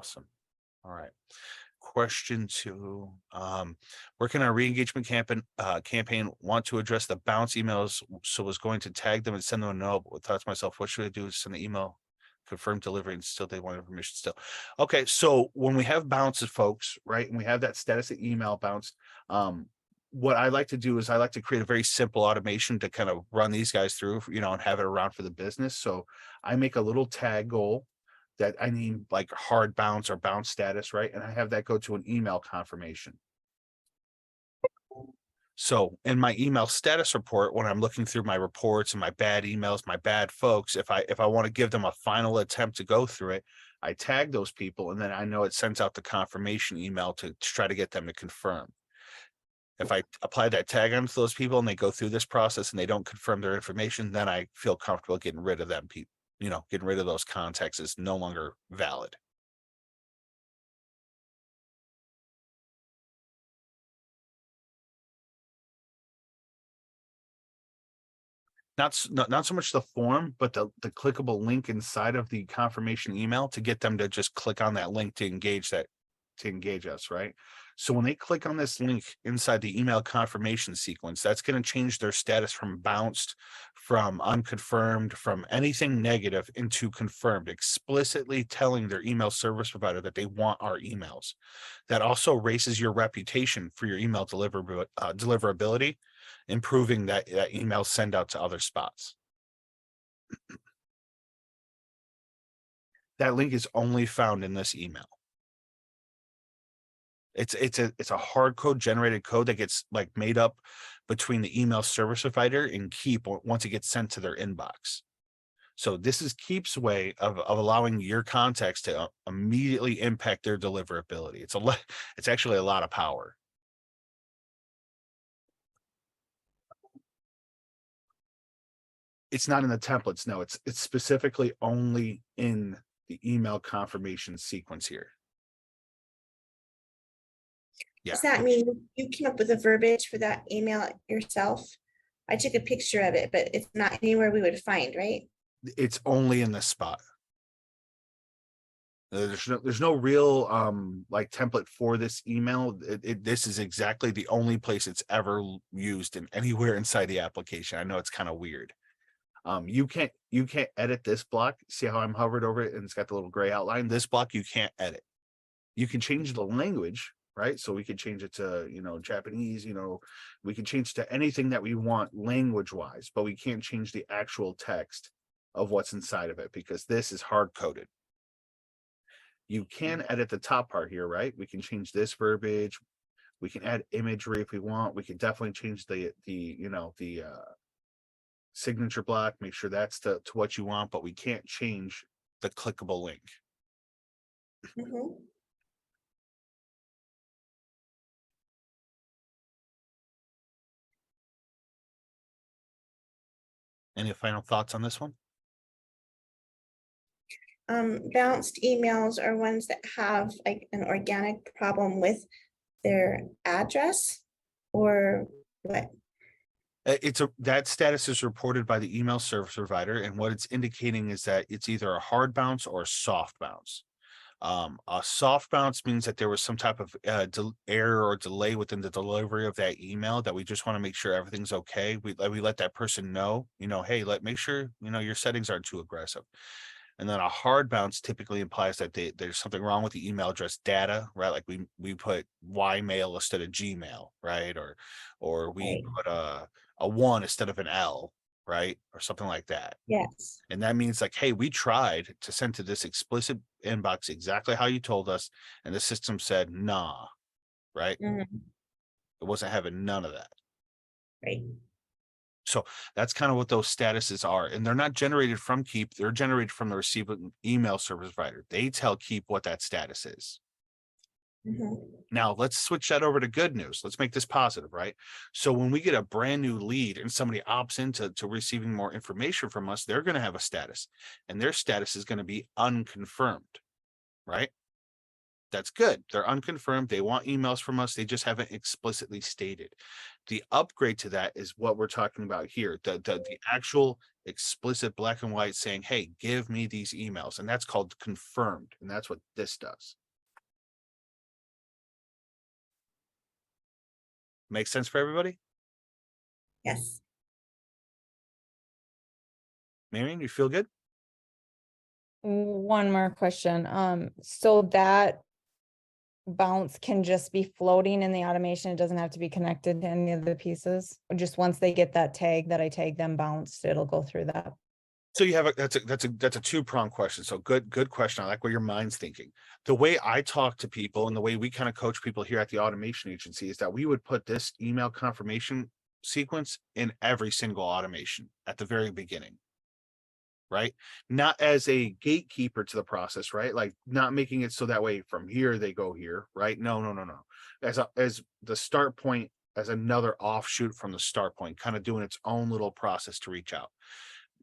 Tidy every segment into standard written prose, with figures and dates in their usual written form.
Awesome. All right. Question 2. Working on a re-engagement campaign, want to address the bounce emails, so was going to tag them and send them a note, but thought to myself, what should I do? Send the email, confirm delivery, and still they want information still. Okay, so when we have bounces, folks, right, and we have that status of email bounce, what I like to do is I like to create a very simple automation to kind of run these guys through, and have it around for the business. So I make a little tag goal that I need, like hard bounce or bounce status, right? And I have that go to an email confirmation. So in my email status report, when I'm looking through my reports and my bad emails, my bad folks, if I want to give them a final attempt to go through it, I tag those people, and then I know it sends out the confirmation email to try to get them to confirm. If I apply that tag onto those people and they go through this process and they don't confirm their information, then I feel comfortable getting rid of them. Getting rid of those contacts is no longer valid. Not so much the form, but the clickable link inside of the confirmation email to get them to just click on that link to engage us, right? So when they click on this link inside the email confirmation sequence, that's going to change their status from bounced, from unconfirmed, from anything negative into confirmed, explicitly telling their email service provider that they want our emails. That also raises your reputation for your email deliverability, improving that email send out to other spots. That link is only found in this email. It's a hard code generated code that gets like made up between the email service provider and Keap once it gets sent to their inbox. So this is Keap's way of allowing your contacts to immediately impact their deliverability. It's actually a lot of power. It's not in the templates. No, it's specifically only in the email confirmation sequence here. Yeah. Does that mean you came up with the verbiage for that email yourself? I took a picture of it, but it's not anywhere we would find, right? It's only in this spot. There's no real like template for this email. This is exactly the only place it's ever used in anywhere inside the application. I know it's kind of weird. You can't edit this block. See how I'm hovered over it and it's got the little gray outline? This block you can't edit. You can change the language, right? So we can change it to, Japanese, we can change to anything that we want language wise, but we can't change the actual text of what's inside of it because this is hard coded. You can edit the top part here, right? We can change this verbiage. We can add imagery if we want. We can definitely change the signature block, make sure that's to what you want, but we can't change the clickable link. Mhm. Any final thoughts on this one? Bounced emails are ones that have like an organic problem with their address or what? That status is reported by the email service provider, and what it's indicating is that it's either a hard bounce or a soft bounce. A soft bounce means that there was some type of error or delay within the delivery of that email that we just want to make sure everything's okay. We let that person know, hey, make sure your settings aren't too aggressive. And then a hard bounce typically implies that there's something wrong with the email address data, right? Like we put Ymail instead of Gmail, right? Or we put a 1 instead of an L, right? Or something like that. Yes. And that means like, hey, we tried to send to this explicit inbox exactly how you told us, and the system said nah, right? Mhm. It wasn't having none of that. Right. So that's kind of what those statuses are. And they're not generated from Keap. They're generated from the receiving email service provider. They tell Keap what that status is. Mhm. Now let's switch that over to good news. Let's make this positive, right? So when we get a brand new lead and somebody opts into receiving more information from us, they're going to have a status, and their status is going to be unconfirmed, right? That's good. They're unconfirmed. They want emails from us. They just haven't explicitly stated. The upgrade to that is what we're talking about here. The actual explicit black and white saying, hey, give me these emails. And that's called confirmed. And that's what this does. Make sense for everybody? Yes. Marion, you feel good? One more question. So that bounce can just be floating in the automation. It doesn't have to be connected to any of the pieces. Or just once they get that tag that I tag them bounced, it'll go through that. So you have that's a two-pronged question. So good question. I like what your mind's thinking. The way I talk to people and the way we kind of coach people here at the automation agency is that we would put this email confirmation sequence in every single automation at the very beginning. Right? Not as a gatekeeper to the process, right? Like not making it so that way from here they go here, right? No. As the start point, as another offshoot from the start point, kind of doing its own little process to reach out.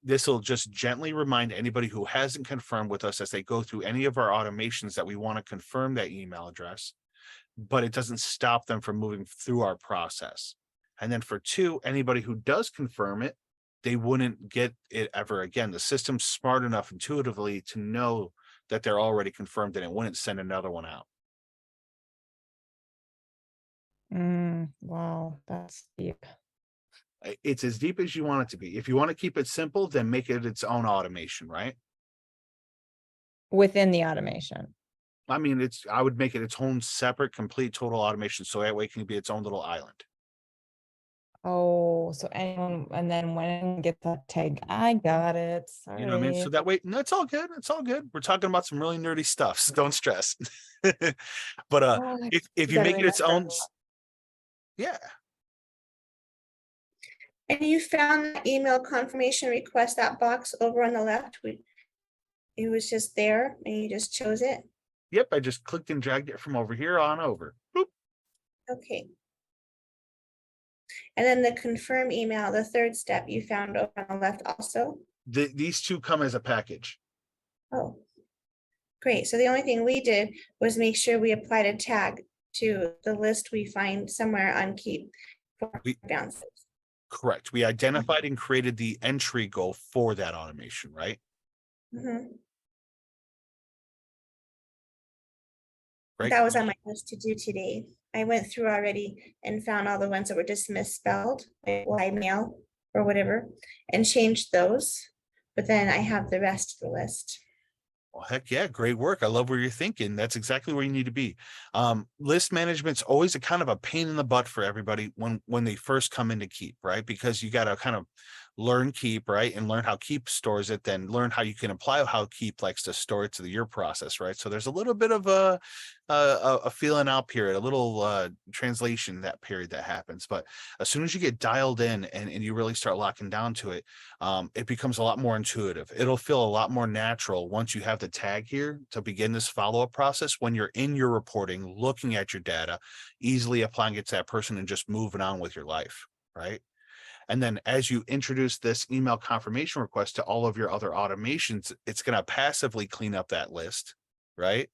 This will just gently remind anybody who hasn't confirmed with us as they go through any of our automations that we want to confirm that email address, but it doesn't stop them from moving through our process. And then for two, anybody who does confirm it, they wouldn't get it ever again. The system's smart enough intuitively to know that they're already confirmed and it wouldn't send another one out. Wow, that's deep. It's as deep as you want it to be. If you want to keep it simple, then make it its own automation, right? Within the automation. I mean, I would make it its own separate, complete, total automation. So that way it can be its own little island. Oh, so anyone, and then when it gets that tag, I got it. You know what I mean? So Sorry. that way, no, it's all good. It's all good. We're talking about some really nerdy stuff. So don't stress. But Oh, if you gotta make it its remember. own, yeah. And you found that email confirmation request, that box over on the left, it was just there and you just chose it? Yep, I just clicked and dragged it from over here on over. Boop. Okay. And then the confirm email, the third step you found over on the left also? These two come as a package. Oh, great. So the only thing we did was make sure we applied a tag to the list we find somewhere on Keap for bounces. Correct. We identified and created the entry goal for that automation, right? Mhm. Right. That was on my list to do today. I went through already and found all the ones that were just misspelled, like Y mail or whatever, and changed those. But then I have the rest of the list. Well, heck yeah, great work. I love where you're thinking. That's exactly where you need to be. List management's always a kind of a pain in the butt for everybody when they first come into Keap, right? Because you got to kind of learn Keap, right? And learn how Keap stores it, then learn how you can apply how Keap likes to store it to your process, right? So there's a little bit of a feeling out period, a little translation that period that happens. But as soon as you get dialed in and you really start locking down to it, it becomes a lot more intuitive. It'll feel a lot more natural once you have the tag here to begin this follow-up process when you're in your reporting, looking at your data, easily applying it to that person and just moving on with your life, right? And then as you introduce this email confirmation request to all of your other automations, it's going to passively clean up that list, right?